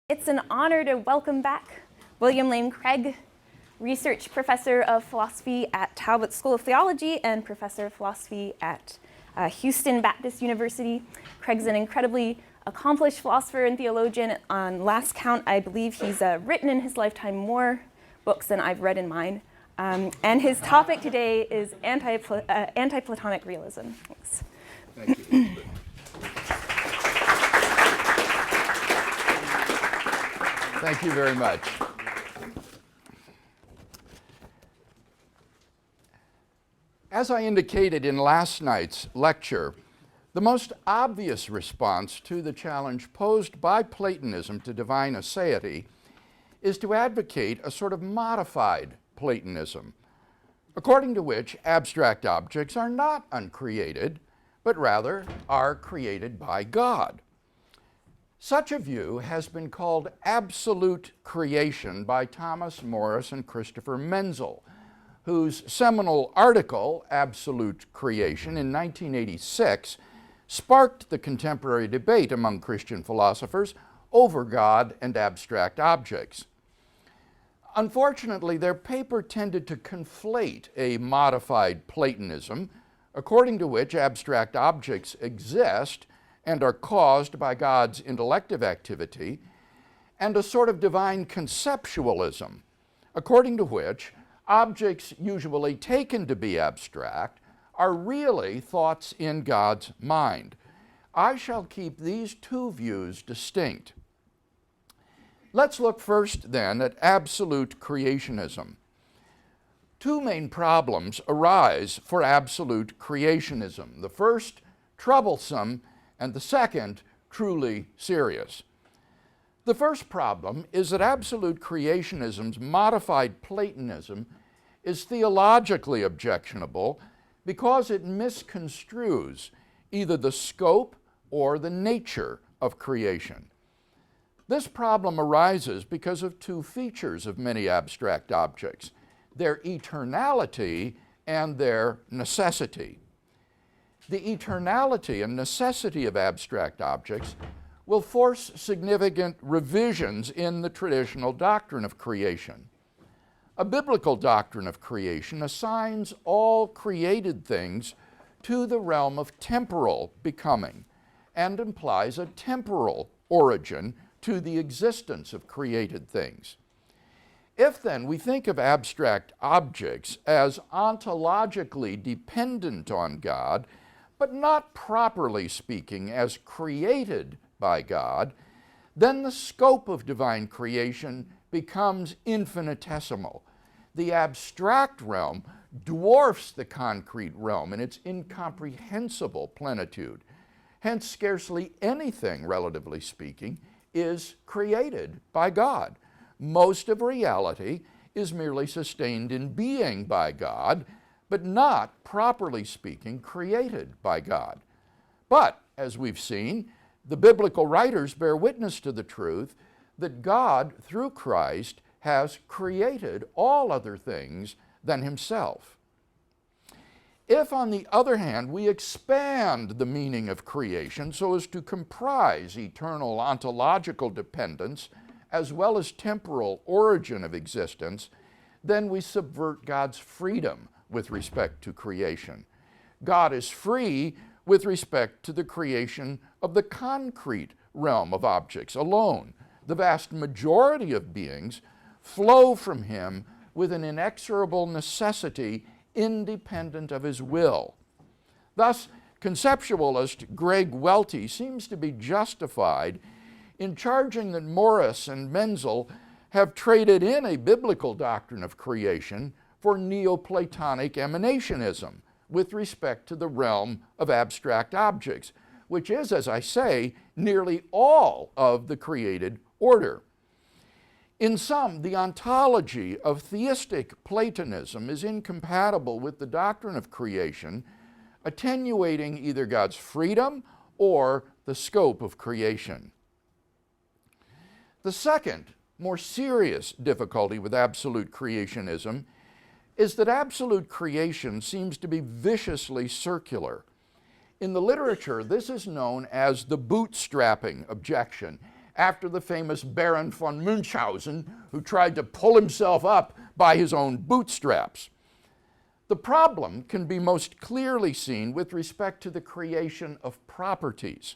It's an honor to welcome back William Lane Craig, Research Professor of Philosophy at Talbot School of Theology and Professor of Philosophy at Houston Baptist University. Craig's an incredibly accomplished philosopher and theologian. On last count, I believe he's written in his lifetime more books than I've read in mine. And his topic today is anti-Platonic realism. Thanks. Thank you. Thank you very much. As I indicated in last night's lecture, the most obvious response to the challenge posed by Platonism to divine aseity is to advocate a sort of modified Platonism, according to which abstract objects are not uncreated, but rather are created by God. Such a view has been called absolute creation by Thomas Morris and Christopher Menzel, whose seminal article, Absolute Creation, in 1986, sparked the contemporary debate among Christian philosophers over God and abstract objects. Unfortunately, their paper tended to conflate a modified Platonism, according to which abstract objects exist and are caused by God's intellective activity, and a sort of divine conceptualism, according to which objects usually taken to be abstract are really thoughts in God's mind. I shall keep these two views distinct. Let's look first then at absolute creationism. Two main problems arise for absolute creationism. The first, troublesome, and the second, truly serious. The first problem is that absolute creationism's modified Platonism is theologically objectionable because it misconstrues either the scope or the nature of creation. This problem arises because of two features of many abstract objects: their eternality and their necessity. The eternality and necessity of abstract objects will force significant revisions in the traditional doctrine of creation. A biblical doctrine of creation assigns all created things to the realm of temporal becoming and implies a temporal origin to the existence of created things. If then we think of abstract objects as ontologically dependent on God, but not properly speaking as created by God, then the scope of divine creation becomes infinitesimal. The abstract realm dwarfs the concrete realm in its incomprehensible plenitude. Hence, scarcely anything, relatively speaking, is created by God. Most of reality is merely sustained in being by God, but not, properly speaking, created by God. But, as we've seen, the biblical writers bear witness to the truth that God, through Christ, has created all other things than himself. If, on the other hand, we expand the meaning of creation so as to comprise eternal ontological dependence as well as temporal origin of existence, then we subvert God's freedom with respect to creation. God is free with respect to the creation of the concrete realm of objects alone. The vast majority of beings flow from him with an inexorable necessity independent of his will. Thus, conceptualist Greg Welty seems to be justified in charging that Morris and Menzel have traded in a biblical doctrine of creation for Neoplatonic emanationism with respect to the realm of abstract objects, which is, as I say, nearly all of the created order. In sum, the ontology of theistic Platonism is incompatible with the doctrine of creation, attenuating either God's freedom or the scope of creation. The second, more serious difficulty with absolute creationism is that absolute creation seems to be viciously circular. In the literature, this is known as the bootstrapping objection, after the famous Baron von Munchausen, who tried to pull himself up by his own bootstraps. The problem can be most clearly seen with respect to the creation of properties.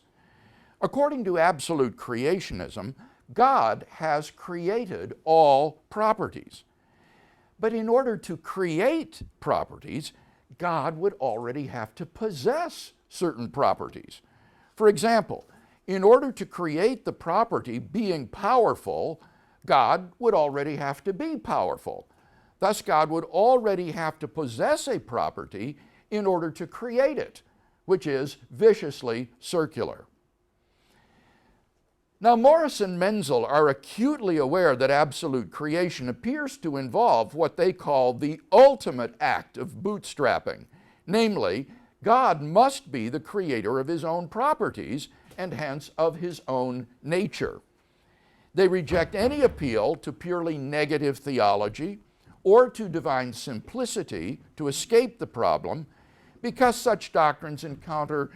According to absolute creationism, God has created all properties. But in order to create properties, God would already have to possess certain properties. For example, in order to create the property being powerful, God would already have to be powerful. Thus, God would already have to possess a property in order to create it, which is viciously circular. Now, Morris and Menzel are acutely aware that absolute creation appears to involve what they call the ultimate act of bootstrapping. Namely, God must be the creator of his own properties and hence of his own nature. They reject any appeal to purely negative theology or to divine simplicity to escape the problem, because such doctrines encounter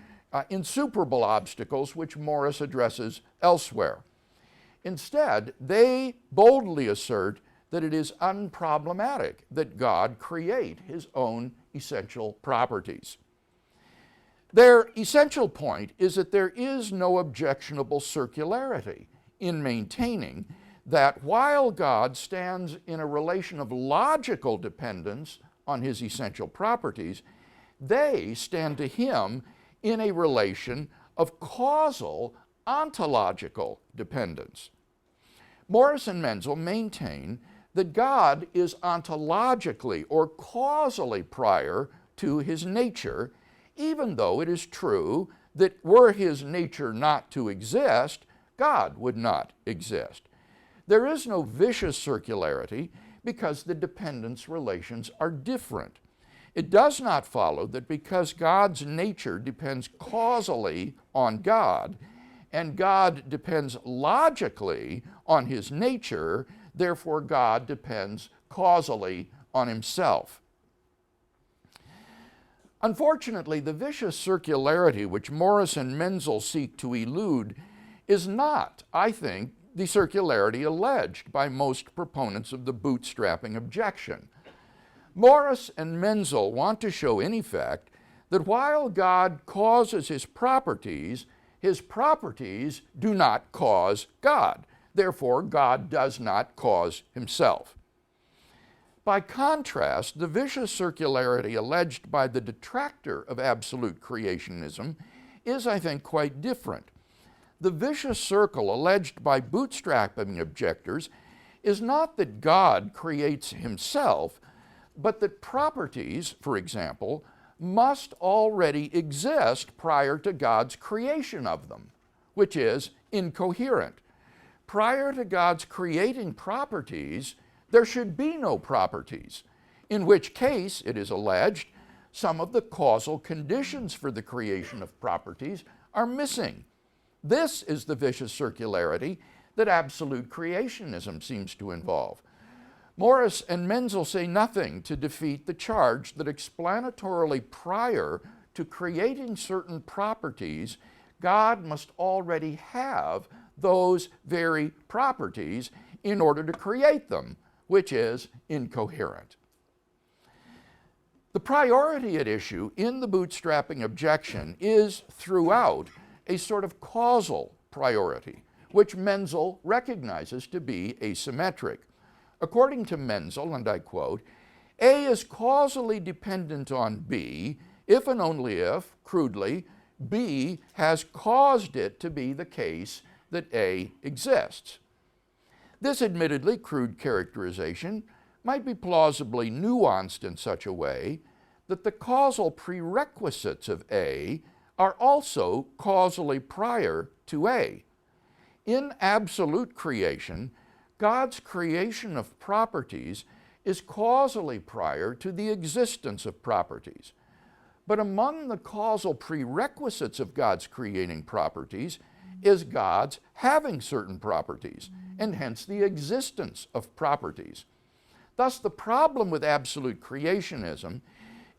insuperable obstacles which Morris addresses elsewhere. Instead, they boldly assert that it is unproblematic that God create his own essential properties. Their essential point is that there is no objectionable circularity in maintaining that while God stands in a relation of logical dependence on his essential properties, they stand to him in a relation of causal ontological dependence. Morris and Menzel maintain that God is ontologically or causally prior to his nature, even though it is true that were his nature not to exist, God would not exist. There is no vicious circularity because the dependence relations are different. It does not follow that because God's nature depends causally on God, and God depends logically on his nature, therefore God depends causally on himself. Unfortunately, the vicious circularity which Morris and Menzel seek to elude is not, I think, the circularity alleged by most proponents of the bootstrapping objection. Morris and Menzel want to show, in effect, that while God causes his properties do not cause God. Therefore, God does not cause himself. By contrast, the vicious circularity alleged by the detractor of absolute creationism is, I think, quite different. The vicious circle alleged by bootstrapping objectors is not that God creates himself, but that properties, for example, must already exist prior to God's creation of them, which is incoherent. Prior to God's creating properties, there should be no properties, in which case, it is alleged, some of the causal conditions for the creation of properties are missing. This is the vicious circularity that absolute creationism seems to involve. Morris and Menzel say nothing to defeat the charge that explanatorily prior to creating certain properties, God must already have those very properties in order to create them, which is incoherent. The priority at issue in the bootstrapping objection is throughout a sort of causal priority, which Menzel recognizes to be asymmetric. According to Menzel, and I quote, A is causally dependent on B if and only if, crudely, B has caused it to be the case that A exists. This admittedly crude characterization might be plausibly nuanced in such a way that the causal prerequisites of A are also causally prior to A. In absolute creation, God's creation of properties is causally prior to the existence of properties. But among the causal prerequisites of God's creating properties is God's having certain properties, and hence the existence of properties. Thus, the problem with absolute creationism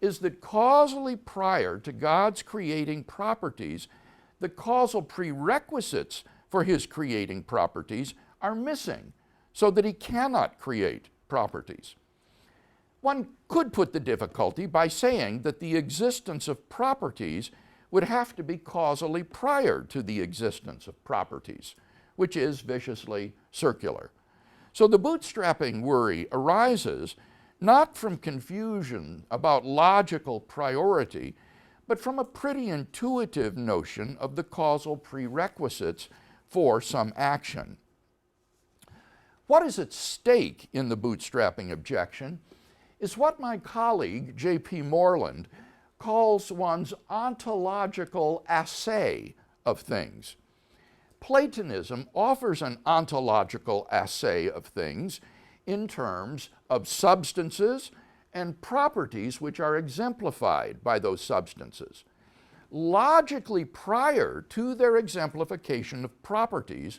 is that causally prior to God's creating properties, the causal prerequisites for his creating properties are missing, so that he cannot create properties. One could put the difficulty by saying that the existence of properties would have to be causally prior to the existence of properties, which is viciously circular. So the bootstrapping worry arises not from confusion about logical priority, but from a pretty intuitive notion of the causal prerequisites for some action. What is at stake in the bootstrapping objection is what my colleague, J.P. Moreland, calls one's ontological assay of things. Platonism offers an ontological assay of things in terms of substances and properties which are exemplified by those substances. Logically prior to their exemplification of properties,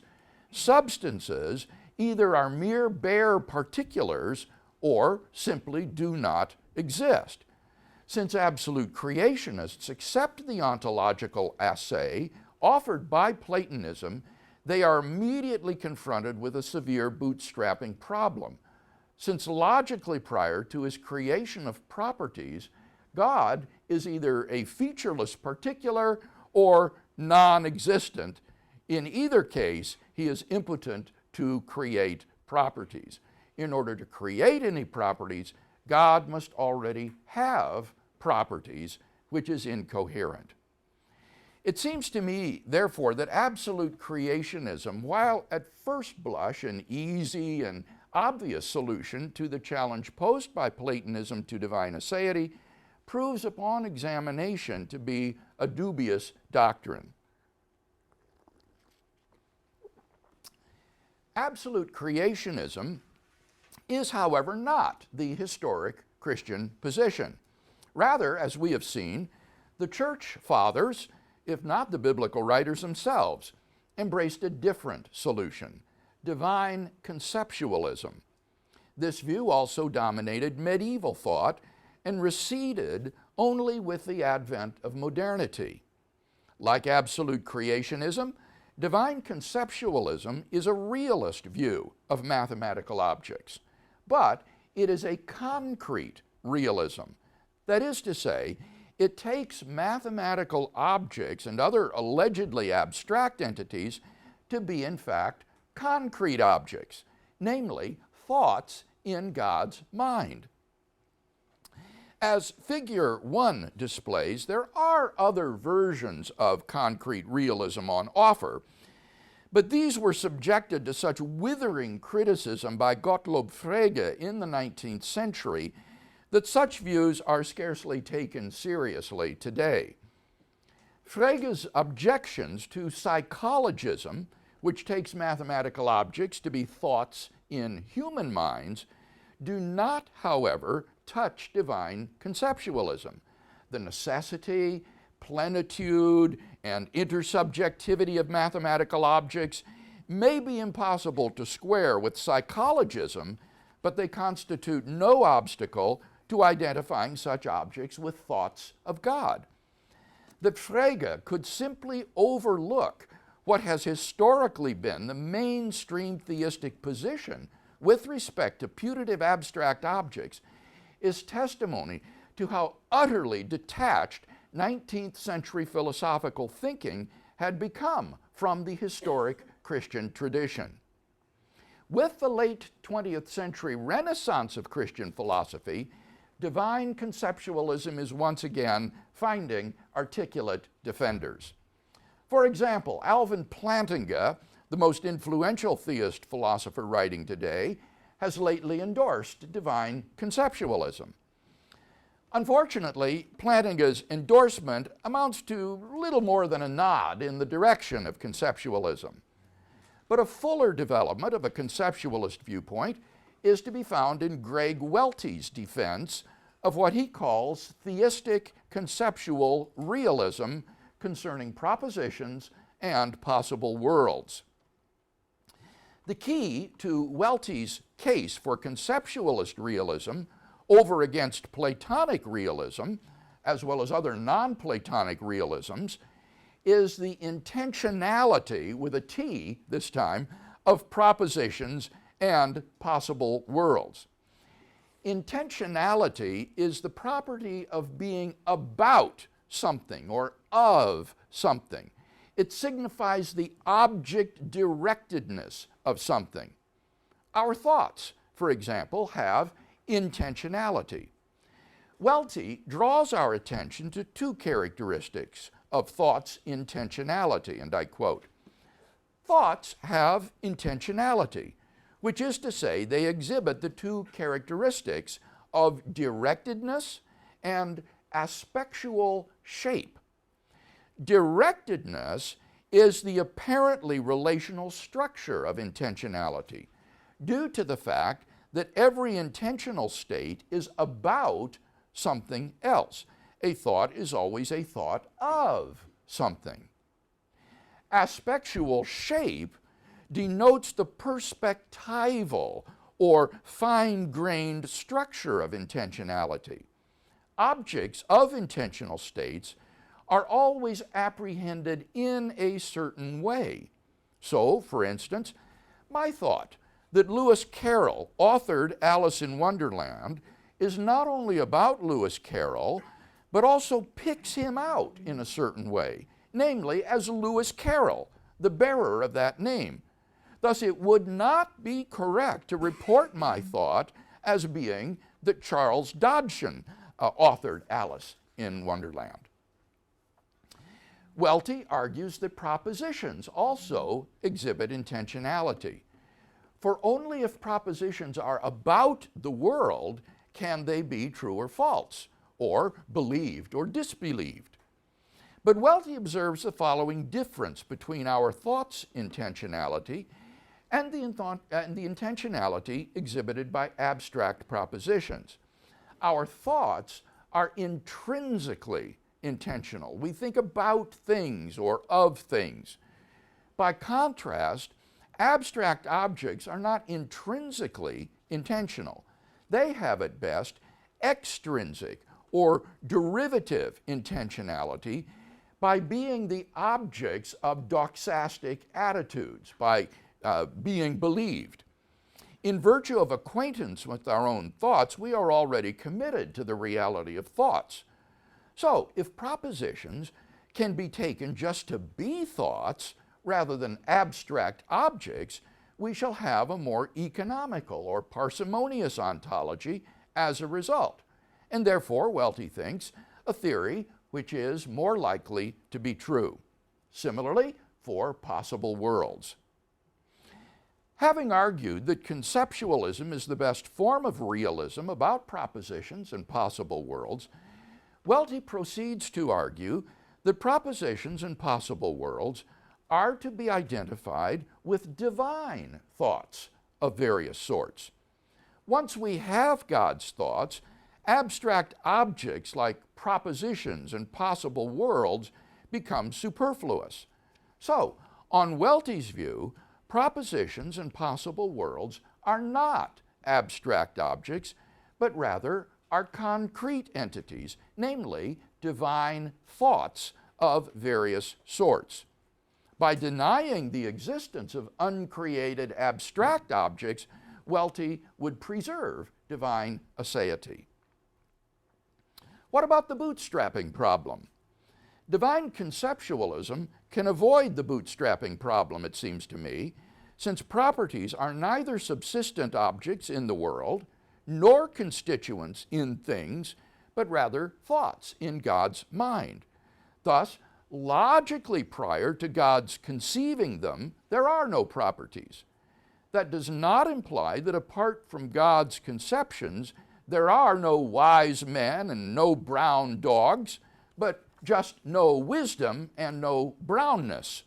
substances either are mere bare particulars or simply do not exist. Since absolute creationists accept the ontological assay offered by Platonism, they are immediately confronted with a severe bootstrapping problem. Since logically prior to his creation of properties, God is either a featureless particular or non-existent. In either case, he is impotent to create properties. In order to create any properties, God must already have properties, which is incoherent. It seems to me, therefore, that absolute creationism, while at first blush an easy and obvious solution to the challenge posed by Platonism to divine aseity, proves upon examination to be a dubious doctrine. Absolute creationism is, however, not the historic Christian position. Rather, as we have seen, the Church Fathers, if not the biblical writers themselves, embraced a different solution: divine conceptualism. This view also dominated medieval thought and receded only with the advent of modernity. Like absolute creationism, divine conceptualism is a realist view of mathematical objects, but it is a concrete realism. That is to say, it takes mathematical objects and other allegedly abstract entities to be, in fact, concrete objects, namely thoughts in God's mind. As Figure 1 displays, there are other versions of concrete realism on offer, but these were subjected to such withering criticism by Gottlob Frege in the 19th century that such views are scarcely taken seriously today. Frege's objections to psychologism, which takes mathematical objects to be thoughts in human minds, do not, however, touch divine conceptualism. The necessity, plenitude, and intersubjectivity of mathematical objects may be impossible to square with psychologism, but they constitute no obstacle to identifying such objects with thoughts of God. That Frege could simply overlook what has historically been the mainstream theistic position with respect to putative abstract objects is testimony to how utterly detached 19th century philosophical thinking had become from the historic Christian tradition. With the late 20th century renaissance of Christian philosophy, divine conceptualism is once again finding articulate defenders. For example, Alvin Plantinga, the most influential theist philosopher writing today, has lately endorsed divine conceptualism. Unfortunately, Plantinga's endorsement amounts to little more than a nod in the direction of conceptualism. But a fuller development of a conceptualist viewpoint is to be found in Greg Welty's defense of what he calls theistic conceptual realism concerning propositions and possible worlds. The key to Welty's case for conceptualist realism over against Platonic realism, as well as other non-Platonic realisms, is the intentionality, with a T this time, of propositions and possible worlds. Intentionality is the property of being about something or of something. It signifies the object directedness of something. Our thoughts, for example, have intentionality. Welty draws our attention to two characteristics of thought's intentionality, and I quote, "Thoughts have intentionality, which is to say they exhibit the two characteristics of directedness and aspectual shape. Directedness is the apparently relational structure of intentionality, due to the fact that every intentional state is about something else. A thought is always a thought of something. Aspectual shape denotes the perspectival or fine-grained structure of intentionality. Objects of intentional states are always apprehended in a certain way. So, for instance, my thought that Lewis Carroll authored Alice in Wonderland is not only about Lewis Carroll, but also picks him out in a certain way, namely as Lewis Carroll, the bearer of that name. Thus, it would not be correct to report my thought as being that Charles Dodgson authored Alice in Wonderland. Welty argues that propositions also exhibit intentionality. For only if propositions are about the world can they be true or false, or believed or disbelieved. But Welty observes the following difference between our thoughts' intentionality and the intentionality exhibited by abstract propositions. Our thoughts are intrinsically intentional. We think about things or of things. By contrast, abstract objects are not intrinsically intentional. They have at best extrinsic or derivative intentionality by being the objects of doxastic attitudes, by being believed. In virtue of acquaintance with our own thoughts, we are already committed to the reality of thoughts. So, if propositions can be taken just to be thoughts rather than abstract objects, we shall have a more economical or parsimonious ontology as a result, and therefore, Welty thinks, a theory which is more likely to be true. Similarly, for possible worlds. Having argued that conceptualism is the best form of realism about propositions and possible worlds, Welty proceeds to argue that propositions and possible worlds are to be identified with divine thoughts of various sorts. Once we have God's thoughts, abstract objects like propositions and possible worlds become superfluous. So, on Welty's view, propositions and possible worlds are not abstract objects, but rather are concrete entities, namely divine thoughts of various sorts. By denying the existence of uncreated abstract objects, Welty would preserve divine aseity. What about the bootstrapping problem? Divine conceptualism can avoid the bootstrapping problem, it seems to me, since properties are neither subsistent objects in the world, nor constituents in things, but rather thoughts in God's mind. Thus, logically prior to God's conceiving them, there are no properties. That does not imply that apart from God's conceptions, there are no wise men and no brown dogs, but just no wisdom and no brownness.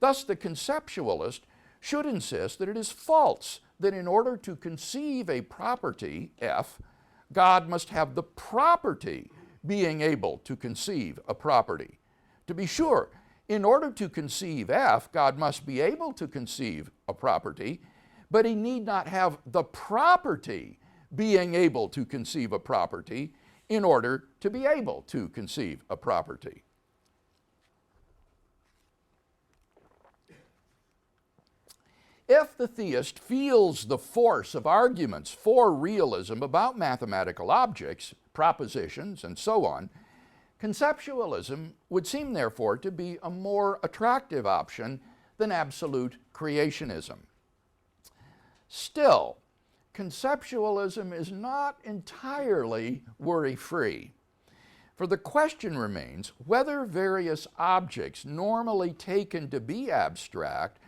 Thus, the conceptualist should insist that it is false that in order to conceive a property, F, God must have the property being able to conceive a property. To be sure, in order to conceive F, God must be able to conceive a property, but he need not have the property being able to conceive a property in order to be able to conceive a property. If the theist feels the force of arguments for realism about mathematical objects, propositions, and so on, conceptualism would seem therefore to be a more attractive option than absolute creationism. Still, conceptualism is not entirely worry-free, for the question remains whether various objects normally taken to be abstract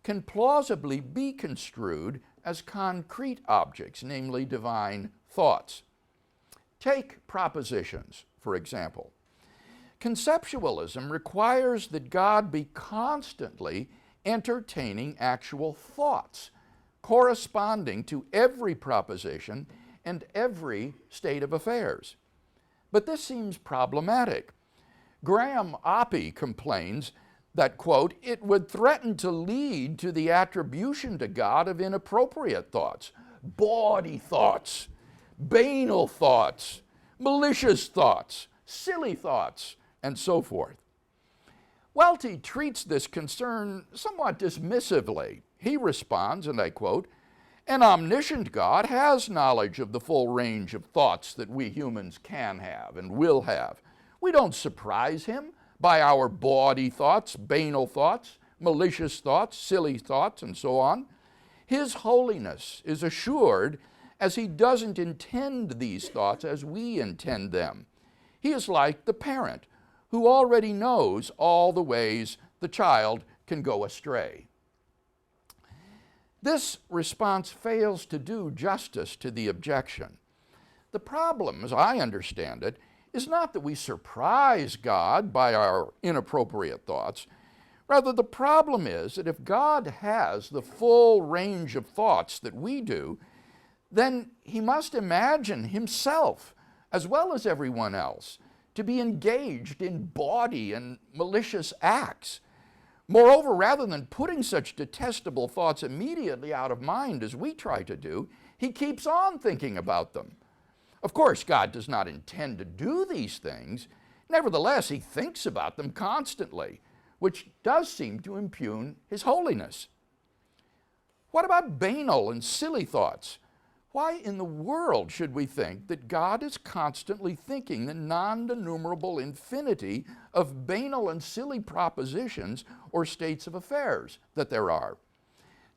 can plausibly be construed as concrete objects, namely divine thoughts. Take propositions, for example. Conceptualism requires that God be constantly entertaining actual thoughts, corresponding to every proposition and every state of affairs. But this seems problematic. Graham Oppy complains that, quote, it would threaten to lead to the attribution to God of inappropriate thoughts, bawdy thoughts, banal thoughts, malicious thoughts, silly thoughts, and so forth. Welty treats this concern somewhat dismissively. He responds, and I quote, an omniscient God has knowledge of the full range of thoughts that we humans can have and will have. We don't surprise him by our bawdy thoughts, banal thoughts, malicious thoughts, silly thoughts, and so on. His holiness is assured as he doesn't intend these thoughts as we intend them. He is like the parent who already knows all the ways the child can go astray. This response fails to do justice to the objection. The problem, as I understand it, is not that we surprise God by our inappropriate thoughts. Rather, the problem is that if God has the full range of thoughts that we do, then he must imagine himself, as well as everyone else, to be engaged in bawdy and malicious acts. Moreover, rather than putting such detestable thoughts immediately out of mind as we try to do, he keeps on thinking about them. Of course, God does not intend to do these things. Nevertheless, he thinks about them constantly, which does seem to impugn his holiness. What about banal and silly thoughts? Why in the world should we think that God is constantly thinking the non-denumerable infinity of banal and silly propositions or states of affairs that there are?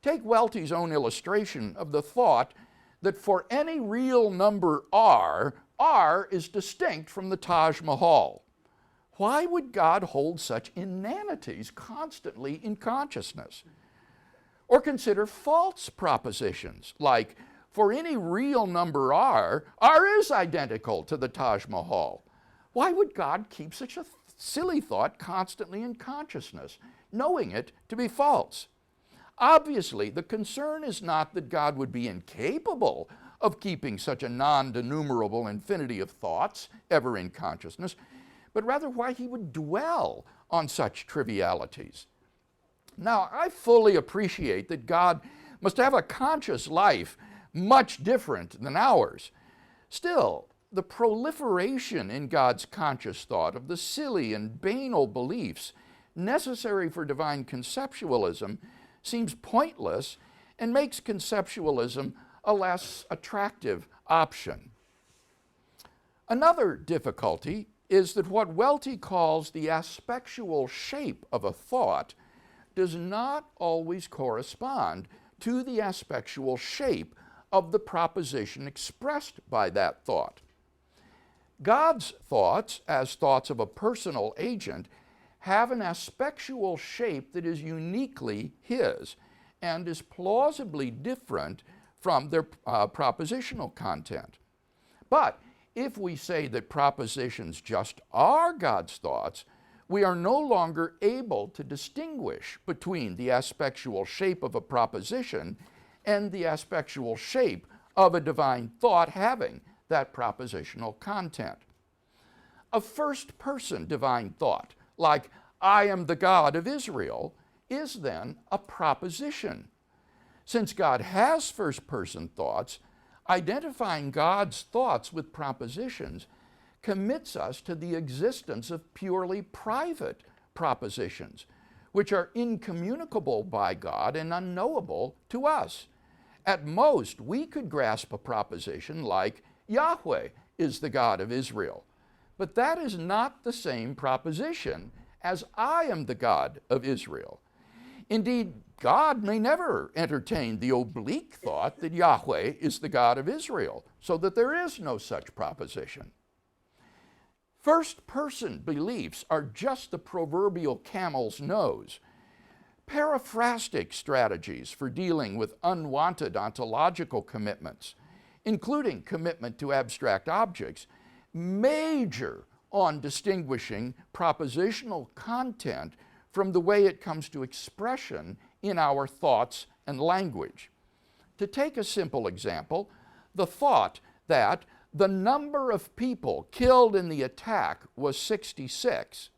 Take Welty's own illustration of the thought that for any real number R is distinct from the Taj Mahal. Why would God hold such inanities constantly in consciousness? Or consider false propositions like, for any real number R is identical to the Taj Mahal. Why would God keep such a silly thought constantly in consciousness, knowing it to be false? Obviously, the concern is not that God would be incapable of keeping such a non-denumerable infinity of thoughts ever in consciousness, but rather why he would dwell on such trivialities. Now, I fully appreciate that God must have a conscious life much different than ours. Still, the proliferation in God's conscious thought of the silly and banal beliefs necessary for divine conceptualism seems pointless and makes conceptualism a less attractive option. Another difficulty is that what Welty calls the aspectual shape of a thought does not always correspond to the aspectual shape of the proposition expressed by that thought. God's thoughts, as thoughts of a personal agent, have an aspectual shape that is uniquely his and is plausibly different from their propositional content. But if we say that propositions just are God's thoughts, we are no longer able to distinguish between the aspectual shape of a proposition and the aspectual shape of a divine thought having that propositional content. A first-person divine thought, like I am the God of Israel, is then a proposition. Since God has first-person thoughts, identifying God's thoughts with propositions commits us to the existence of purely private propositions, which are incommunicable by God and unknowable to us. At most, we could grasp a proposition like Yahweh is the God of Israel. But that is not the same proposition as I am the God of Israel. Indeed, God may never entertain the oblique thought that Yahweh is the God of Israel, so that there is no such proposition. First-person beliefs are just the proverbial camel's nose. Paraphrastic strategies for dealing with unwanted ontological commitments, including commitment to abstract objects, major on distinguishing propositional content from the way it comes to expression in our thoughts and language. To take a simple example, the thought that the number of people killed in the attack was 66,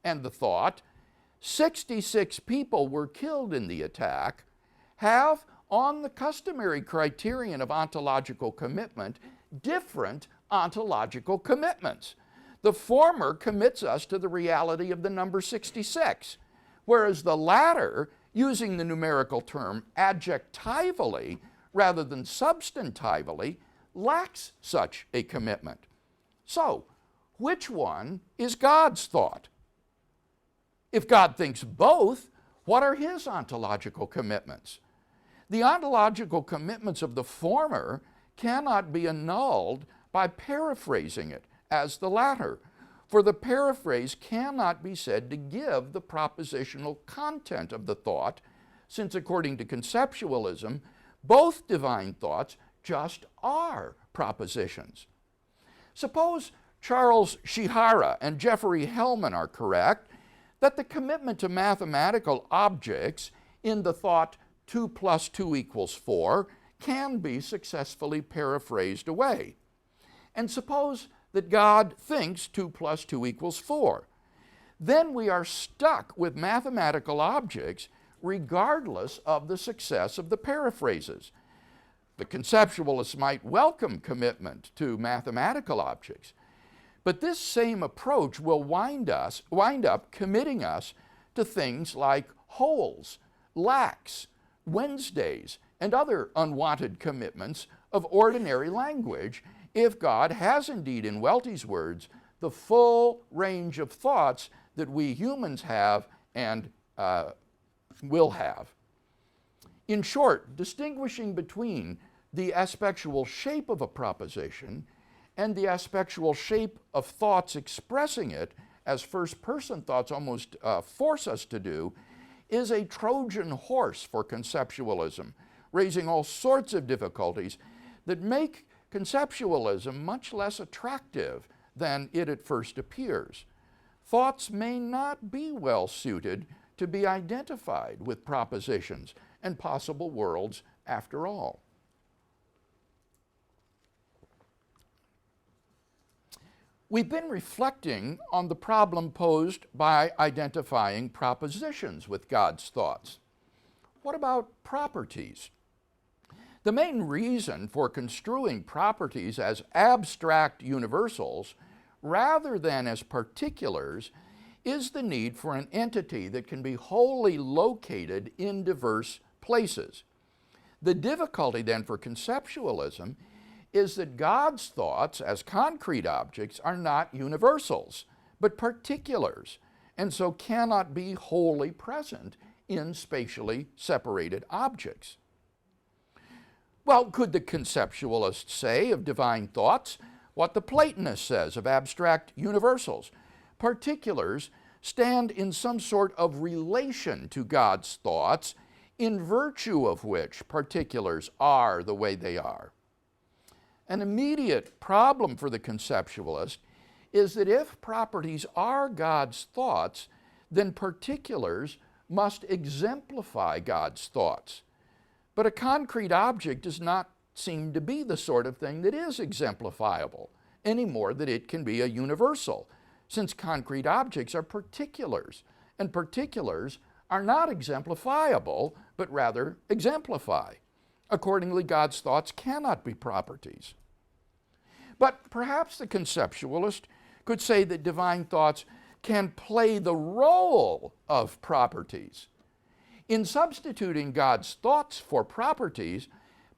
and the thought 66 people were killed in the attack, have, on the customary criterion of ontological commitment, different ontological commitments. The former commits us to the reality of the number 66, whereas the latter, using the numerical term adjectively rather than substantively, lacks such a commitment. So, which one is God's thought? If God thinks both, what are his ontological commitments? The ontological commitments of the former cannot be annulled by paraphrasing it as the latter, for the paraphrase cannot be said to give the propositional content of the thought, since according to conceptualism, both divine thoughts just are propositions. Suppose Charles Shihara and Jeffrey Hellman are correct that the commitment to mathematical objects in the thought 2 plus 2 equals 4 can be successfully paraphrased away. And suppose that God thinks 2 plus 2 equals 4. Then we are stuck with mathematical objects regardless of the success of the paraphrases. The conceptualists might welcome commitment to mathematical objects, but this same approach will wind up committing us to things like wholes, lacks, Wednesdays, and other unwanted commitments of ordinary language if God has indeed, in Welty's words, the full range of thoughts that we humans have and will have. In short, distinguishing between the aspectual shape of a proposition and the aspectual shape of thoughts expressing it, as first-person thoughts almost force us to do, is a Trojan horse for conceptualism, raising all sorts of difficulties that make conceptualism much less attractive than it at first appears. Thoughts may not be well suited to be identified with propositions and possible worlds after all. We've been reflecting on the problem posed by identifying propositions with God's thoughts. What about properties? The main reason for construing properties as abstract universals rather than as particulars is the need for an entity that can be wholly located in diverse places. The difficulty then for conceptualism is that God's thoughts as concrete objects are not universals, but particulars, and so cannot be wholly present in spatially separated objects. Well, could the conceptualist say of divine thoughts what the Platonist says of abstract universals? Particulars stand in some sort of relation to God's thoughts, in virtue of which particulars are the way they are. An immediate problem for the conceptualist is that if properties are God's thoughts, then particulars must exemplify God's thoughts. But a concrete object does not seem to be the sort of thing that is exemplifiable, any more than it can be a universal, since concrete objects are particulars, and particulars are not exemplifiable, but rather exemplify. Accordingly, God's thoughts cannot be properties. But perhaps the conceptualist could say that divine thoughts can play the role of properties. In substituting God's thoughts for properties,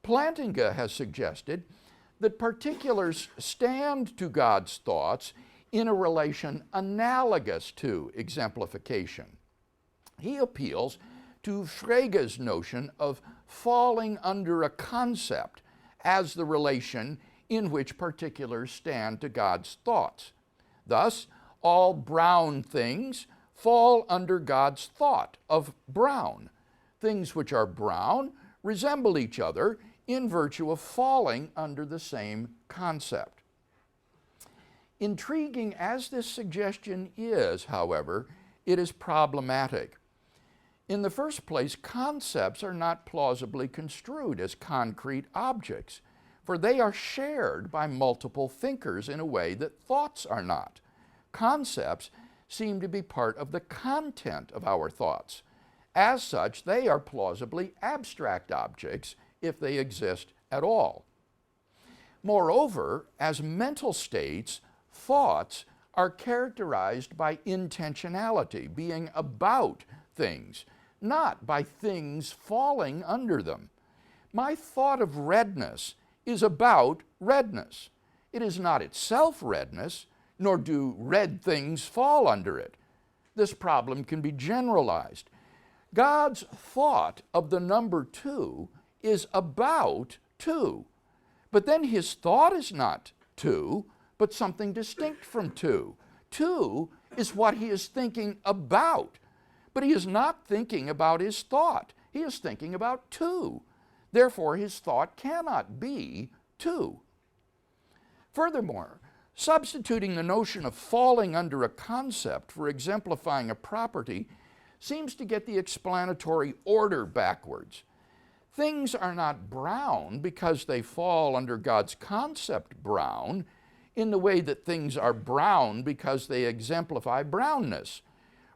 Plantinga has suggested that particulars stand to God's thoughts in a relation analogous to exemplification. He appeals to Frege's notion of falling under a concept as the relation in which particulars stand to God's thoughts. Thus, all brown things fall under God's thought of brown. Things which are brown resemble each other in virtue of falling under the same concept. Intriguing as this suggestion is, however, it is problematic. In the first place, concepts are not plausibly construed as concrete objects, for they are shared by multiple thinkers in a way that thoughts are not. Concepts seem to be part of the content of our thoughts. As such, they are plausibly abstract objects if they exist at all. Moreover, as mental states, thoughts are characterized by intentionality, being about things, not by things falling under them. My thought of redness is about redness. It is not itself redness, nor do red things fall under it. This problem can be generalized. God's thought of the number 2 is about 2, but then his thought is not 2, but something distinct from 2. 2 is what he is thinking about, but he is not thinking about his thought. He is thinking about 2. Therefore, his thought cannot be 2. Furthermore, substituting the notion of falling under a concept for exemplifying a property seems to get the explanatory order backwards. Things are not brown because they fall under God's concept brown, in the way that things are brown because they exemplify brownness.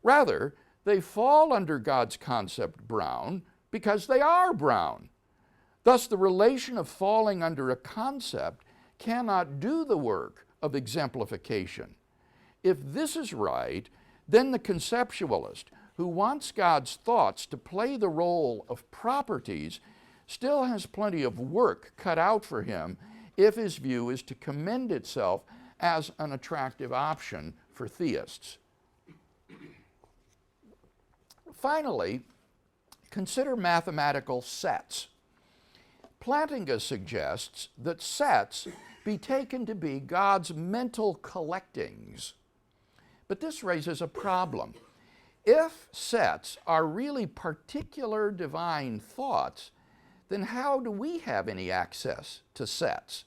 Rather, they fall under God's concept brown because they are brown. Thus, the relation of falling under a concept cannot do the work of exemplification. If this is right, then the conceptualist, who wants God's thoughts to play the role of properties, still has plenty of work cut out for him if his view is to commend itself as an attractive option for theists. Finally, consider mathematical sets. Plantinga suggests that sets be taken to be God's mental collectings. But this raises a problem. If sets are really particular divine thoughts, then how do we have any access to sets?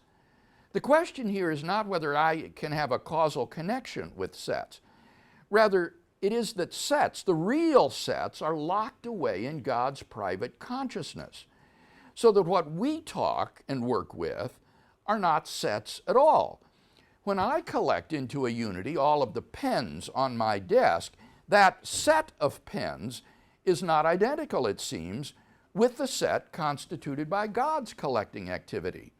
The question here is not whether I can have a causal connection with sets. Rather, it is that sets, the real sets, are locked away in God's private consciousness, so that what we talk and work with are not sets at all. When I collect into a unity all of the pens on my desk, that set of pens is not identical, it seems, with the set constituted by God's collecting activity.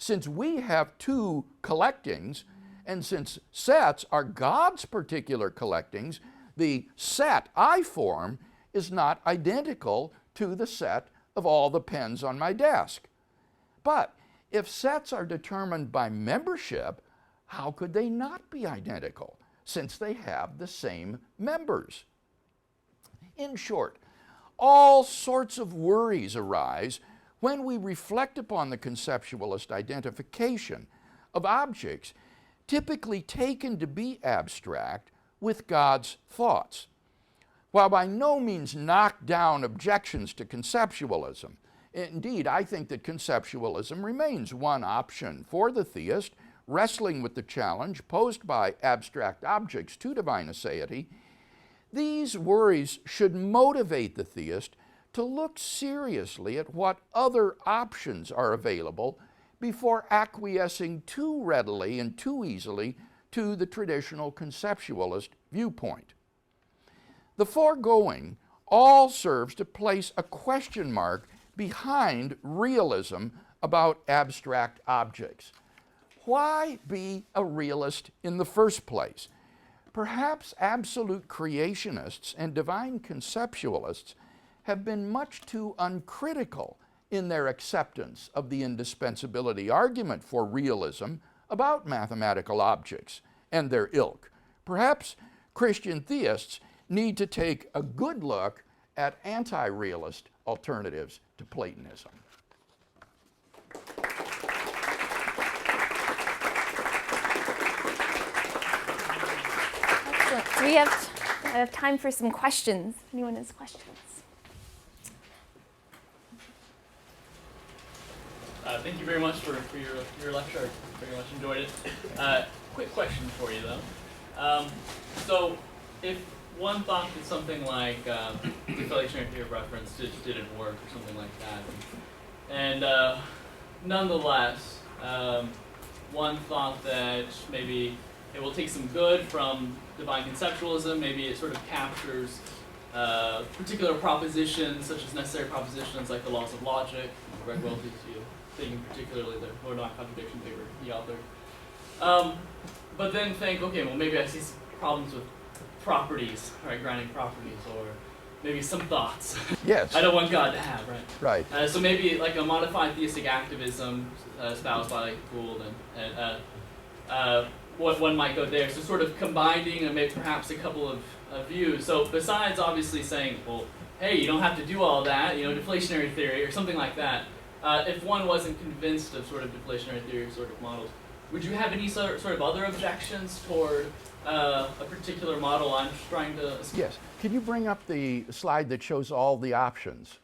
Since we have two collectings, and since sets are God's particular collectings, the set I form is not identical to the set of all the pens on my desk. But if sets are determined by membership, how could they not be identical, since they have the same members? In short, all sorts of worries arise when we reflect upon the conceptualist identification of objects typically taken to be abstract with God's thoughts. While by no means knock down objections to conceptualism, indeed, I think that conceptualism remains one option for the theist wrestling with the challenge posed by abstract objects to divine aseity. These worries should motivate the theist to look seriously at what other options are available before acquiescing too readily and too easily to the traditional conceptualist viewpoint. The foregoing all serves to place a question mark behind realism about abstract objects. Why be a realist in the first place? Perhaps absolute creationists and divine conceptualists have been much too uncritical in their acceptance of the indispensability argument for realism about mathematical objects and their ilk. Perhaps Christian theists need to take a good look at anti-realist alternatives to Platonism. Excellent. So we have time for some questions. Anyone has questions? Thank you very much for your lecture. I very much enjoyed it. Quick question for you, though. So, if one thought that something like deflationary theory of reference didn't work or something like that, and nonetheless, one thought that maybe it will take some good from divine conceptualism, maybe it sort of captures particular propositions, such as necessary propositions like the laws of logic, Greg Welty's thing, particularly the or non-contradiction paper he authored. But then think, okay, well maybe I see some problems with properties, right, grounding properties, or maybe some thoughts. Yes. I don't want God to have, right? Right. So maybe like a modified theistic activism espoused by like Gould and what one might go there. So sort of combining maybe perhaps a couple of views. So besides obviously saying, well, hey, you don't have to do all that, deflationary theory or something like that. If one wasn't convinced of sort of deflationary theory sort of models, would you have any sort of other objections toward a particular model I'm trying to... Yes. Can you bring up the slide that shows all the options?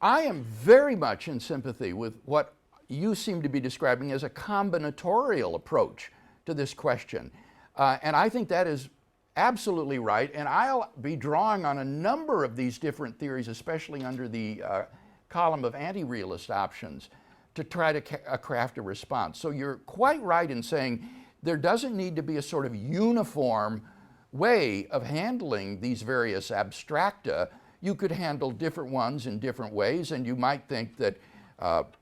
I am very much in sympathy with what you seem to be describing as a combinatorial approach to this question. And I think that is absolutely right. And I'll be drawing on a number of these different theories, especially under the column of anti-realist options, to try to craft a response. So you're quite right in saying there doesn't need to be a sort of uniform way of handling these various abstracta. You could handle different ones in different ways, and you might think that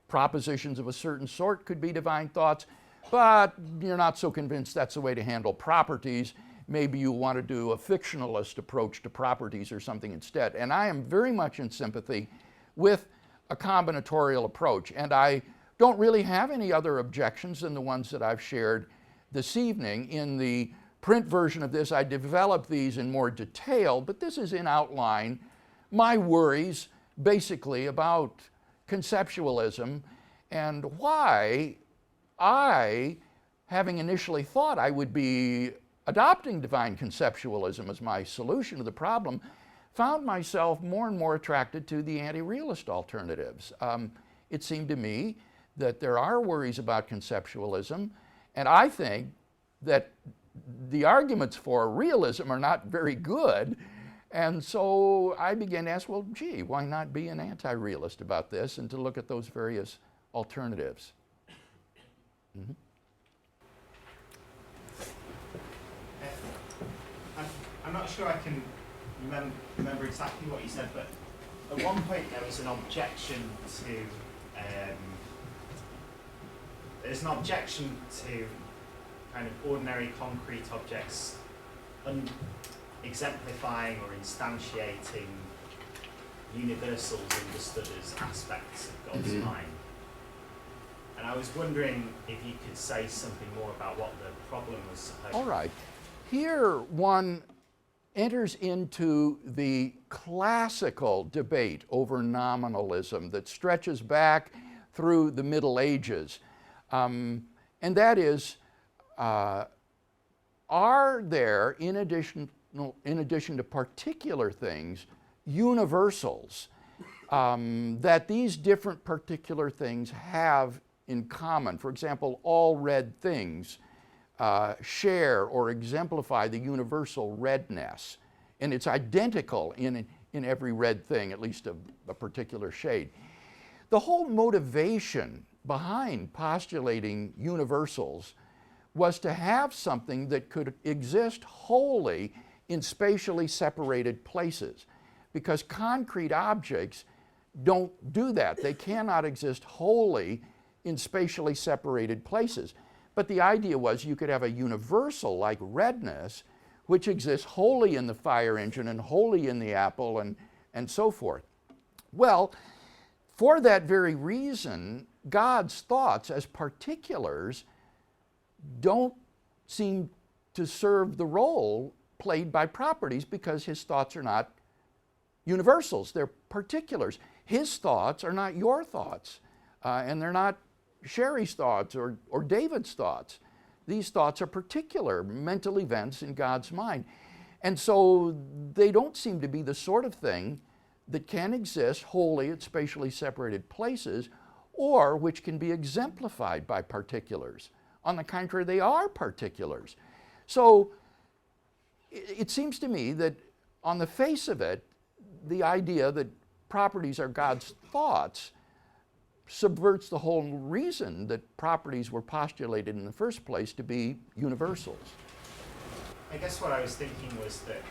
propositions of a certain sort could be divine thoughts, but you're not so convinced that's the way to handle properties. Maybe you want to do a fictionalist approach to properties or something instead. And I am very much in sympathy with a combinatorial approach. And I don't really have any other objections than the ones that I've shared this evening. In the print version of this, I developed these in more detail, but this is in outline my worries basically about conceptualism and why I, having initially thought I would be adopting divine conceptualism as my solution to the problem, found myself more and more attracted to the anti-realist alternatives. It seemed to me that there are worries about conceptualism, and I think that the arguments for realism are not very good. And so I began to ask, well, gee, why not be an anti-realist about this and to look at those various alternatives? Mm-hmm. I'm not sure I can remember exactly what you said, but at one point there was an objection to kind of ordinary concrete objects exemplifying or instantiating universals understood as aspects of God's mind. And I was wondering if you could say something more about what the problem was supposed to be. All right. Here one enters into the classical debate over nominalism that stretches back through the Middle Ages. And that is, are there, in addition to particular things, universals that these different particular things have in common? For example, all red things share or exemplify the universal redness, and it's identical in every red thing, at least a particular shade. The whole motivation behind postulating universals was to have something that could exist wholly in spatially separated places, because concrete objects don't do that. They cannot exist wholly in spatially separated places. But the idea was you could have a universal like redness, which exists wholly in the fire engine and wholly in the apple and so forth. Well, for that very reason, God's thoughts as particulars don't seem to serve the role played by properties, because his thoughts are not universals, they're particulars. His thoughts are not your thoughts, and they're not Sherry's thoughts or David's thoughts. These thoughts are particular mental events in God's mind. And so they don't seem to be the sort of thing that can exist wholly at spatially separated places, or which can be exemplified by particulars. On the contrary, they are particulars. So it seems to me that on the face of it, the idea that properties are God's thoughts subverts the whole reason that properties were postulated in the first place to be universals. I guess what I was thinking was that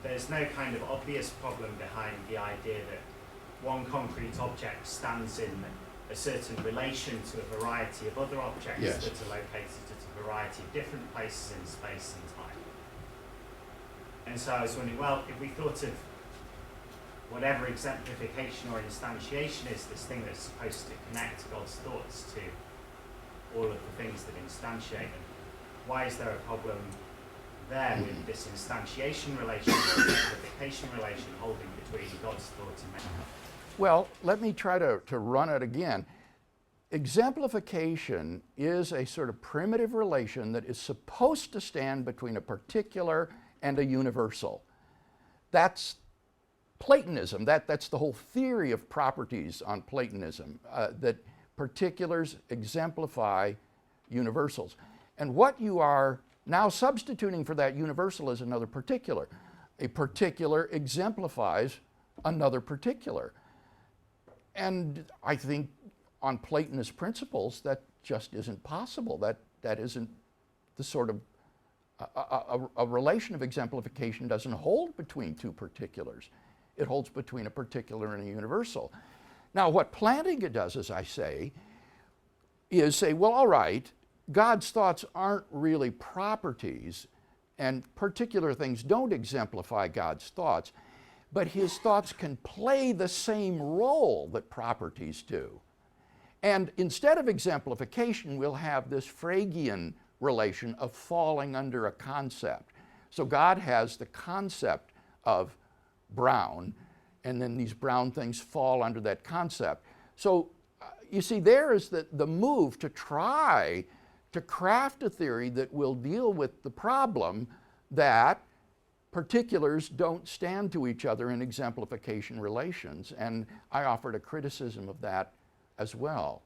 there's no kind of obvious problem behind the idea that one concrete object stands in a certain relation to a variety of other objects Yes. that are located at a variety of different places in space and time. And so I was wondering, well, if we thought of whatever exemplification or instantiation is, this thing that's supposed to connect God's thoughts to all of the things that instantiate them, why is there a problem there with this instantiation relation or exemplification relation holding between God's thoughts and man? Well, let me try to run it again. Exemplification is a sort of primitive relation that is supposed to stand between a particular and a universal. That's Platonism. That's the whole theory of properties on Platonism, that particulars exemplify universals. And what you are now substituting for that universal is another particular. A particular exemplifies another particular. And I think on Platonist principles, that just isn't possible. That isn't the sort of, a relation of exemplification doesn't hold between two particulars. It holds between a particular and a universal. Now, what Plantinga does, as I say, is say, well, all right, God's thoughts aren't really properties, and particular things don't exemplify God's thoughts, but his thoughts can play the same role that properties do. And instead of exemplification, we'll have this Fregean relation of falling under a concept. So God has the concept of brown, and then these brown things fall under that concept. So you see, there is the move to try to craft a theory that will deal with the problem that particulars don't stand to each other in exemplification relations. And I offered a criticism of that as well.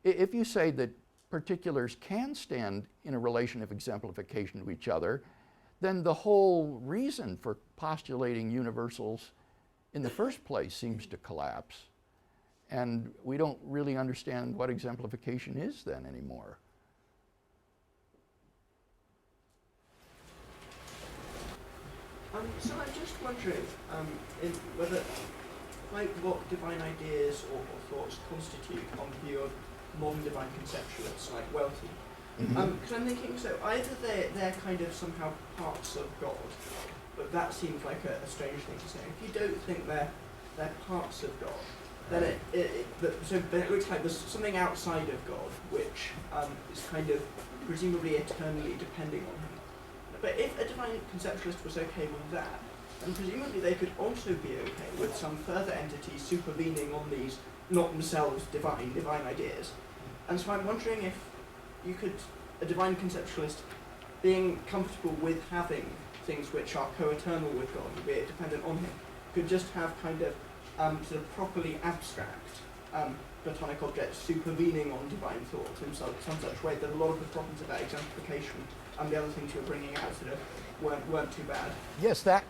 If you say that particulars can stand in a relation of exemplification to each other, then the whole reason for postulating universals in the first place seems to collapse. And we don't really understand what exemplification is then anymore. So I'm just wondering whether, like, what divine ideas or thoughts constitute on the view of modern divine conceptualists like Welty. Because I'm thinking, so either they're kind of somehow parts of God, but that seems like a strange thing to say. If you don't think they're parts of God, then it looks like there's something outside of God which is kind of presumably eternally depending on him. But if a divine conceptualist was okay with that, then presumably they could also be okay with some further entities supervening on these, not themselves divine ideas. And so I'm wondering if you could, a divine conceptualist, being comfortable with having things which are co-eternal with God, albeit dependent on him, could just have kind of sort of properly abstract Platonic objects supervening on divine thought in some such way that a lot of the problems about exemplification and the other things you're bringing out sort of weren't too bad. Yes, that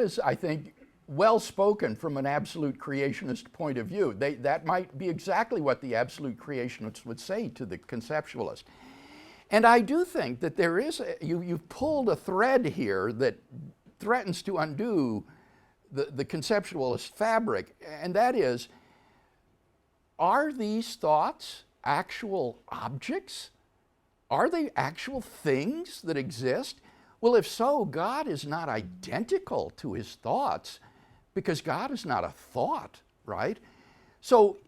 is, I think, well spoken from an absolute creationist point of view. That might be exactly what the absolute creationists would say to the conceptualist. And I do think that there is, you've pulled a thread here that threatens to undo the conceptualist fabric, and that is, are these thoughts actual objects? Are they actual things that exist? Well, if so, God is not identical to his thoughts, because God is not a thought, right? So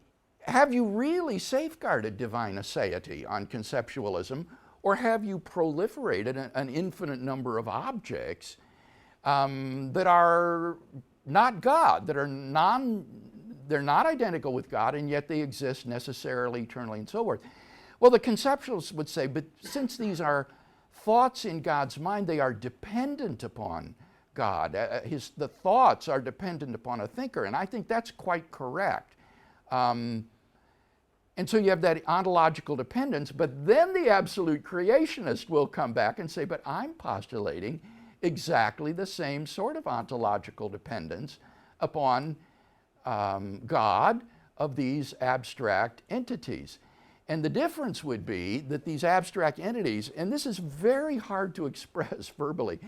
have you really safeguarded divine aseity on conceptualism, or have you proliferated an infinite number of objects that are not God, that are they're not identical with God, and yet they exist necessarily, eternally, and so forth? Well, the conceptualists would say, but since these are thoughts in God's mind, they are dependent upon God. The thoughts are dependent upon a thinker, and I think that's quite correct. And so you have that ontological dependence, but then the absolute creationist will come back and say, but I'm postulating exactly the same sort of ontological dependence upon God of these abstract entities. And the difference would be that these abstract entities, and this is very hard to express verbally,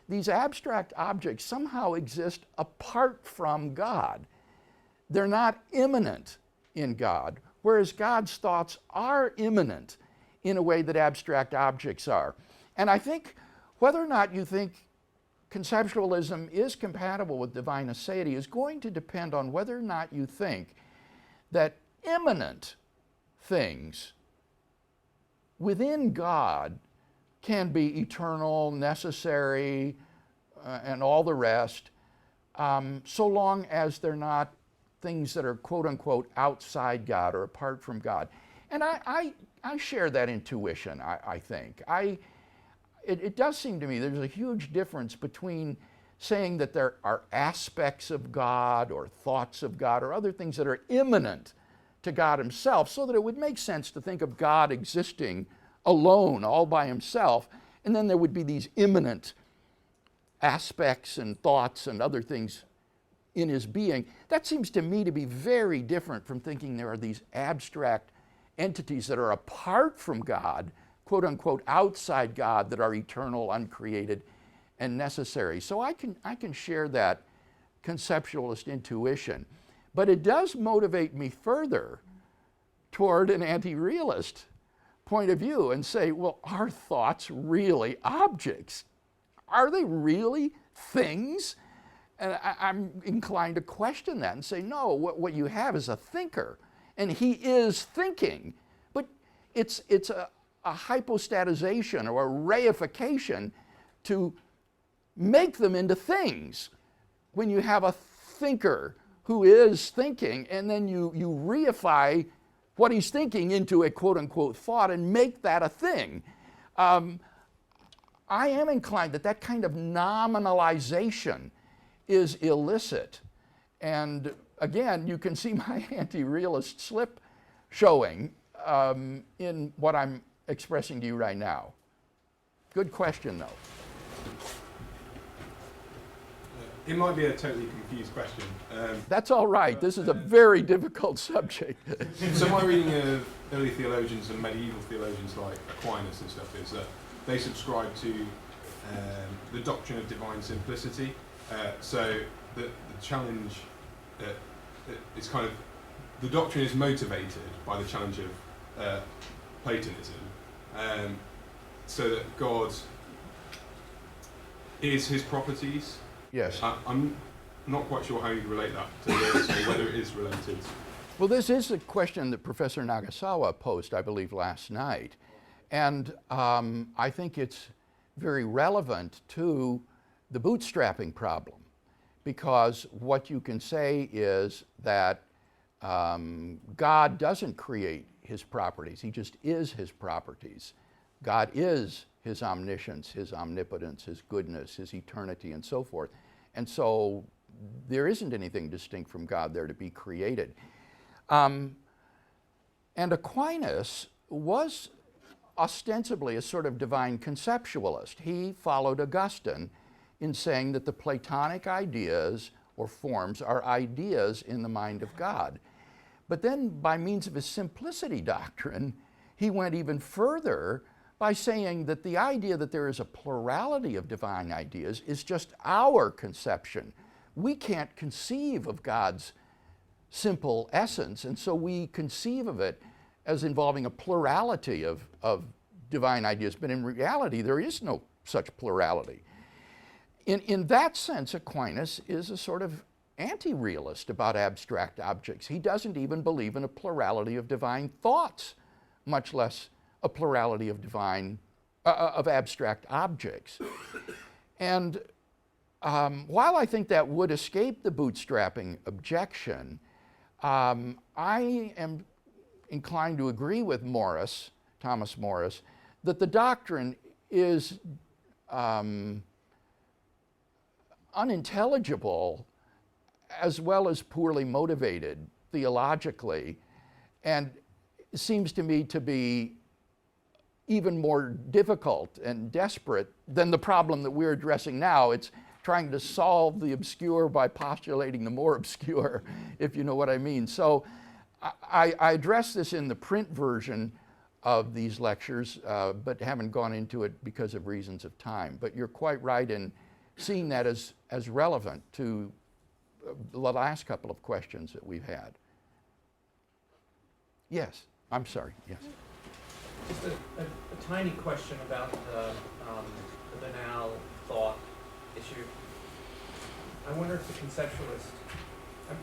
these abstract objects somehow exist apart from God. They're not immanent in God, whereas God's thoughts are immanent in a way that abstract objects are. And I think whether or not you think conceptualism is compatible with divine aseity is going to depend on whether or not you think that immanent things within God can be eternal, necessary, and all the rest, so long as they're not things that are quote unquote outside God or apart from God. And I share that intuition, I think. It does seem to me there's a huge difference between saying that there are aspects of God or thoughts of God or other things that are immanent to God himself, so that it would make sense to think of God existing alone, all by himself, and then there would be these immanent aspects and thoughts and other things in his being. That seems to me to be very different from thinking there are these abstract entities that are apart from God, quote unquote outside God, that are eternal, uncreated, and necessary. So I can share that conceptualist intuition. But it does motivate me further toward an anti-realist point of view and say, well, are thoughts really objects? Are they really things? And I'm inclined to question that and say, no, what you have is a thinker, and he is thinking, but it's a hypostatization or a reification to make them into things. When you have a thinker who is thinking, and then you reify what he's thinking into a quote-unquote thought and make that a thing. I am inclined that kind of nominalization is illicit. And again, you can see my anti-realist slip showing in what I'm expressing to you right now. Good question, though. It might be a totally confused question. That's all right. This is a very difficult subject. So my reading of early theologians and medieval theologians like Aquinas and stuff is that they subscribe to the doctrine of divine simplicity. So the challenge is kind of, the doctrine is motivated by the challenge of Platonism, so that God is his properties. Yes. I'm not quite sure how you relate that to this, or whether it is related. Well, this is a question that Professor Nagasawa posed, I believe, last night. And I think it's very relevant to the bootstrapping problem, because what you can say is that God doesn't create his properties. He just is his properties. God is his omniscience, his omnipotence, his goodness, his eternity, and so forth. And so there isn't anything distinct from God there to be created. And Aquinas was ostensibly a sort of divine conceptualist. He followed Augustine in saying that the Platonic ideas or forms are ideas in the mind of God. But then, by means of his simplicity doctrine, he went even further by saying that the idea that there is a plurality of divine ideas is just our conception. We can't conceive of God's simple essence, and so we conceive of it as involving a plurality of divine ideas, but in reality, there is no such plurality. In that sense, Aquinas is a sort of anti-realist about abstract objects. He doesn't even believe in a plurality of divine thoughts, much less a plurality of of abstract objects. And while I think that would escape the bootstrapping objection, I am inclined to agree with Morris, Thomas Morris, that the doctrine is unintelligible as well as poorly motivated theologically, and seems to me to be even more difficult and desperate than the problem that we're addressing now. It's trying to solve the obscure by postulating the more obscure, if you know what I mean. So I address this in the print version of these lectures, but haven't gone into it because of reasons of time. But you're quite right in seeing that as relevant to the last couple of questions that we've had. Yes, I'm sorry, yes. Just a tiny question about the banal thought issue. I wonder if the conceptualist, I'm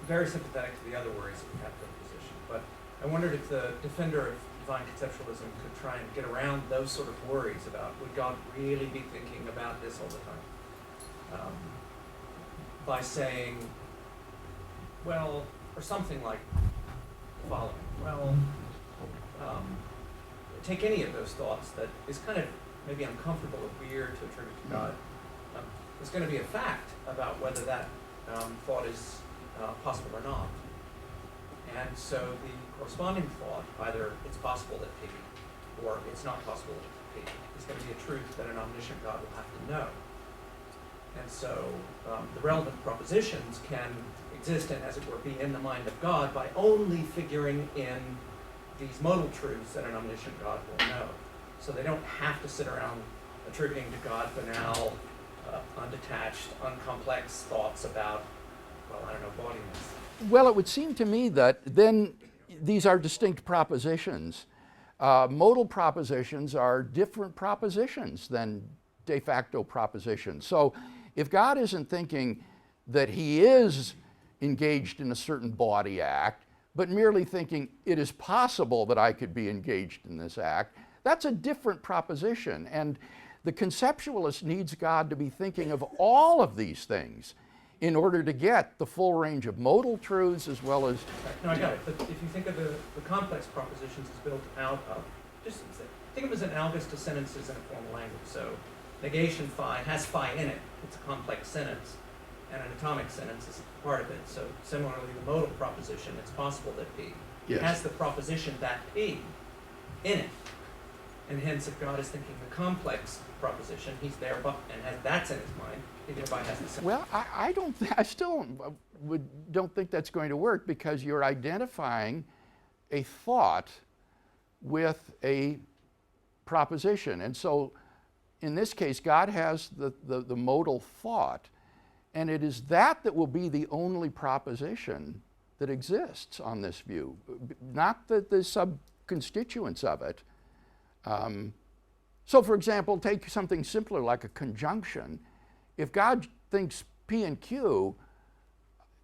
very sympathetic to the other worries of the Catholic position, but I wondered if the defender of divine conceptualism could try and get around those sort of worries about, would God really be thinking about this all the time? By saying, well, or something like the following, well, take any of those thoughts that is kind of maybe uncomfortable or weird to attribute to God. There's going to be a fact about whether that thought is possible or not. And so the corresponding thought, either it's possible that P or it's not possible that P, is going to be a truth that an omniscient God will have to know. And so the relevant propositions can exist and, as it were, be in the mind of God by only figuring in these modal truths that an omniscient God will know. So they don't have to sit around attributing to God banal, undetached, uncomplex thoughts about, well, I don't know, bodiness. Well, it would seem to me that then these are distinct propositions. Modal propositions are different propositions than de facto propositions. So if God isn't thinking that he is engaged in a certain body act, but merely thinking it is possible that I could be engaged in this act, that's a different proposition. And the conceptualist needs God to be thinking of all of these things in order to get the full range of modal truths as well as... No, I got it. But if you think of the complex propositions as built out of, just think of them as analogous to sentences in a formal language. So negation phi has phi in it. It's a complex sentence. And an atomic sentence is part of it. So similarly, the modal proposition, it's possible that P has the proposition that P in it. And hence, if God is thinking the complex proposition, he's there and has that's in his mind. He thereby has the sentence. Well, I still don't think that's going to work, because you're identifying a thought with a proposition. And so in this case, God has the modal thought, and it is that will be the only proposition that exists on this view, not the sub-constituents of it. So for example, take something simpler like a conjunction. If God thinks P and Q,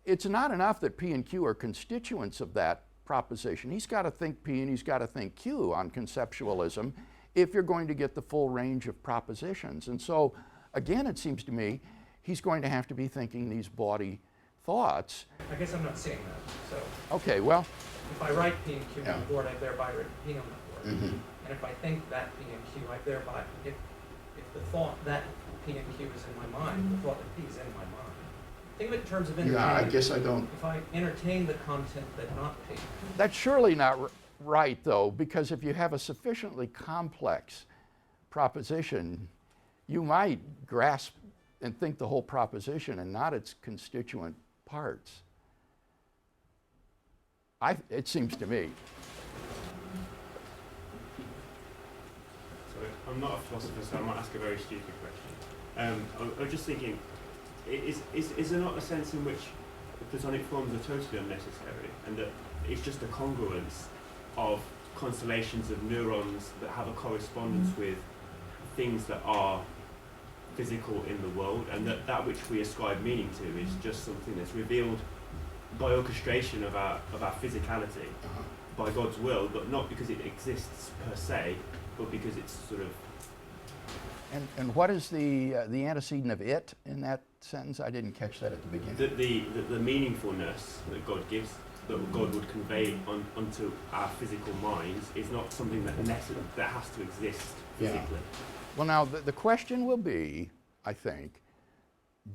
it's not enough that P and Q are constituents of that proposition. He's got to think P and he's got to think Q on conceptualism if you're going to get the full range of propositions. And so, again, it seems to me, he's going to have to be thinking these body thoughts. I guess I'm not seeing that. So Okay, well... if I write P and Q on the board, I've thereby written P on the board. Mm-hmm. And if I think that P and Q, I've thereby, if the thought that P and Q is in my mind, the thought that P is in my mind. Think of it in terms of entertainment. Yeah, I guess I don't... If I entertain the content that not P. That's surely not right, though, because if you have a sufficiently complex proposition, you might grasp and think the whole proposition and not its constituent parts. It seems to me. So I'm not a philosopher, so I might ask a very stupid question. I was just thinking, is there not a sense in which Platonic forms are totally unnecessary, and that it's just a congruence of constellations of neurons that have a correspondence with things that are physical in the world, and that which we ascribe meaning to is just something that's revealed by orchestration of our physicality, by God's will, but not because it exists per se, but because it's sort of. And what is the antecedent of it in that sentence? I didn't catch that at the beginning. The meaningfulness that God gives, that God would convey onto our physical minds, is not something that has to exist physically. Well, now, the question will be, I think,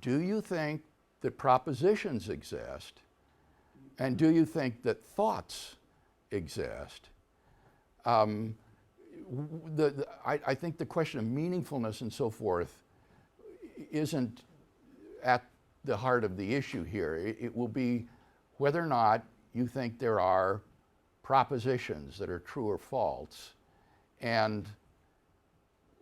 do you think that propositions exist? And do you think that thoughts exist? I think the question of meaningfulness and so forth isn't at the heart of the issue here. It will be whether or not you think there are propositions that are true or false, and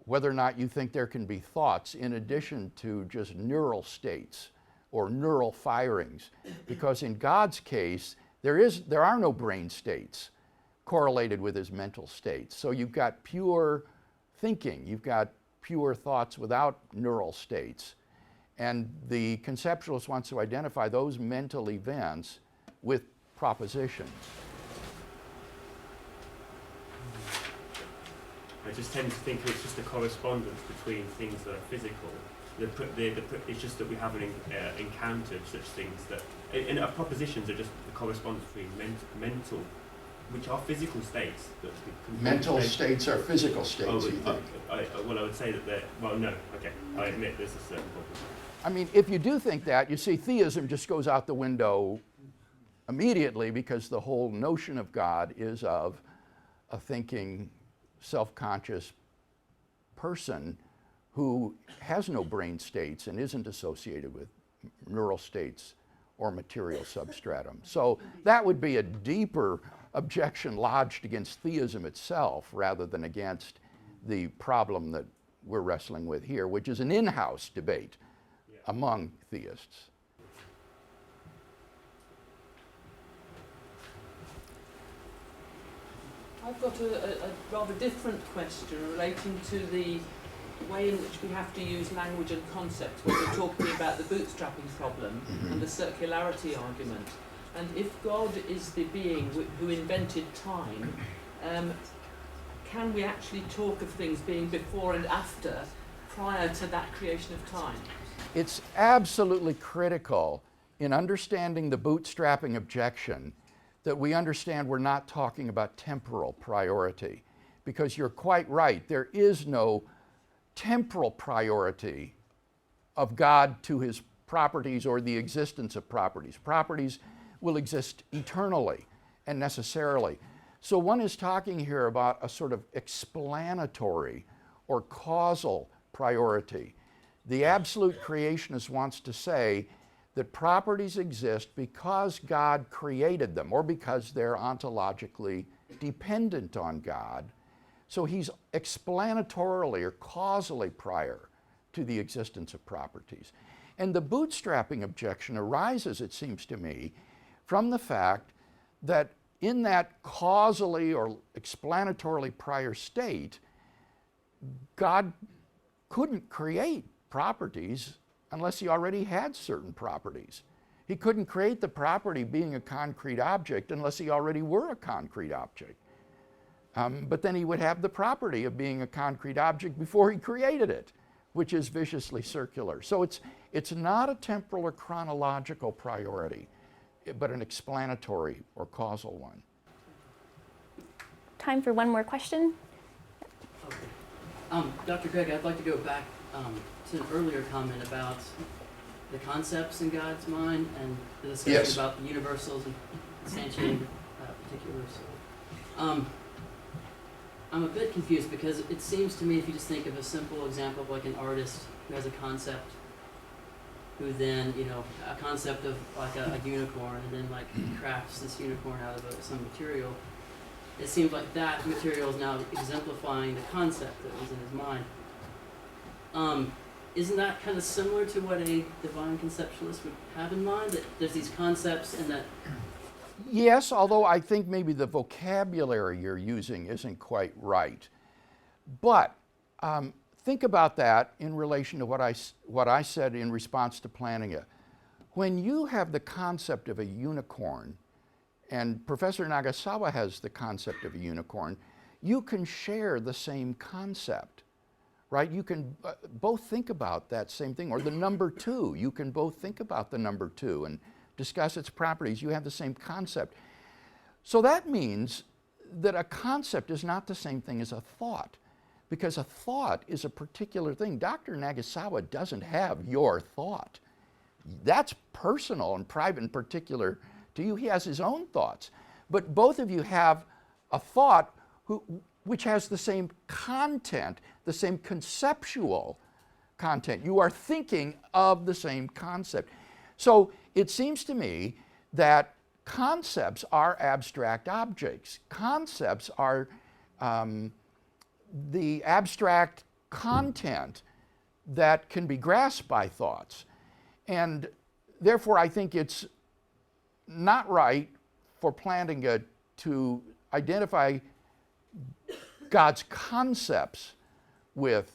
whether or not you think there can be thoughts in addition to just neural states or neural firings. Because in God's case, there are no brain states correlated with his mental states. So you've got pure thinking, you've got pure thoughts without neural states. And the conceptualist wants to identify those mental events with propositions. I just tend to think it's just a correspondence between things that are physical. It's just that we haven't encountered such things that. And propositions are just the correspondence between mental, which are physical states. Mental states are physical states, you think? I would say that they're. Well, no, okay. I admit there's a certain problem. I mean, if you do think that, you see, theism just goes out the window immediately, because the whole notion of God is of a thinking, self-conscious person who has no brain states and isn't associated with neural states or material substratum. So that would be a deeper objection lodged against theism itself rather than against the problem that we're wrestling with here, which is an in-house debate among theists. I've got a rather different question relating to the way in which we have to use language and concepts when we're talking about the bootstrapping problem and the circularity argument. And if God is the being who invented time, can we actually talk of things being before and after, prior to that creation of time? It's absolutely critical in understanding the bootstrapping objection that we understand we're not talking about temporal priority, because you're quite right, there is no temporal priority of God to his properties or the existence of properties. Properties will exist eternally and necessarily. So one is talking here about a sort of explanatory or causal priority. The absolute creationist wants to say that properties exist because God created them, or because they're ontologically dependent on God. So he's explanatorily or causally prior to the existence of properties. And the bootstrapping objection arises, it seems to me, from the fact that in that causally or explanatorily prior state, God couldn't create properties unless he already had certain properties. He couldn't create the property being a concrete object unless he already were a concrete object. But then he would have the property of being a concrete object before he created it, which is viciously circular. So it's not a temporal or chronological priority, but an explanatory or causal one. Time for one more question. Dr. Craig, I'd like to go back to an earlier comment about the concepts in God's mind and the discussion about the universals and instantiating particulars. I'm a bit confused because it seems to me, if you just think of a simple example of like an artist who has a concept, who then, a concept of like a unicorn, and then like crafts this unicorn out of some material, it seems like that material is now exemplifying the concept that was in his mind. Isn't that kind of similar to what a divine conceptualist would have in mind? That there's these concepts and that Yes, although I think maybe the vocabulary you're using isn't quite right. But think about that in relation to what I said in response to Plantinga. When you have the concept of a unicorn, and Professor Nagasawa has the concept of a unicorn, you can share the same concept, right? You can both think about that same thing. Or the number 2, you can both think about the number 2 and discuss its properties. You have the same concept. So that means that a concept is not the same thing as a thought, because a thought is a particular thing. Dr. Nagasawa doesn't have your thought. That's personal and private and particular to you. He has his own thoughts. But both of you have a thought which has the same content, the same conceptual content. You are thinking of the same concept. So it seems to me that concepts are abstract objects. Concepts are the abstract content that can be grasped by thoughts. And therefore, I think it's not right for Plantinga to identify God's concepts with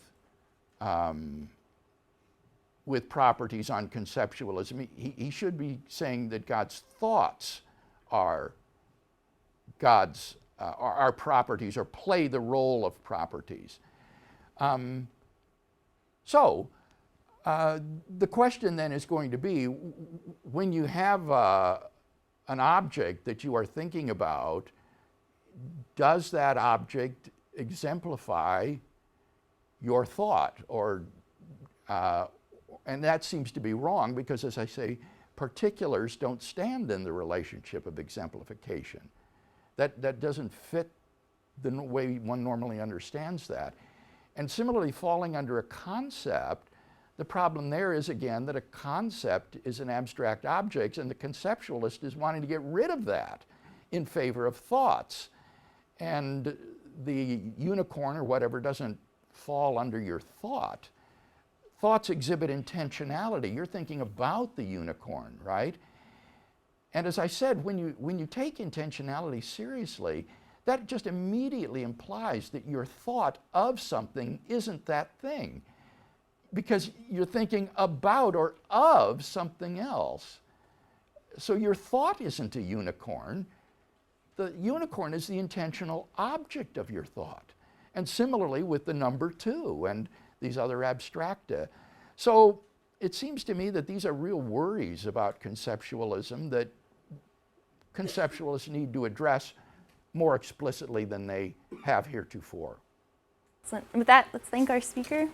properties on conceptualism. He should be saying that God's thoughts are God's are properties, or play the role of properties. So the question then is going to be, when you have an object that you are thinking about, does that object exemplify your thought? Or and that seems to be wrong, because, as I say, particulars don't stand in the relationship of exemplification. That doesn't fit the way one normally understands that. And similarly, falling under a concept, the problem there is, again, that a concept is an abstract object, and the conceptualist is wanting to get rid of that in favor of thoughts. And the unicorn or whatever doesn't fall under your thought. Thoughts exhibit intentionality. You're thinking about the unicorn, right? And as I said, when you take intentionality seriously, that just immediately implies that your thought of something isn't that thing, because you're thinking about or of something else. So your thought isn't a unicorn. The unicorn is the intentional object of your thought. And similarly with the number 2 and these other abstracta. So it seems to me that these are real worries about conceptualism that conceptualists need to address more explicitly than they have heretofore. Excellent. And with that, let's thank our speaker.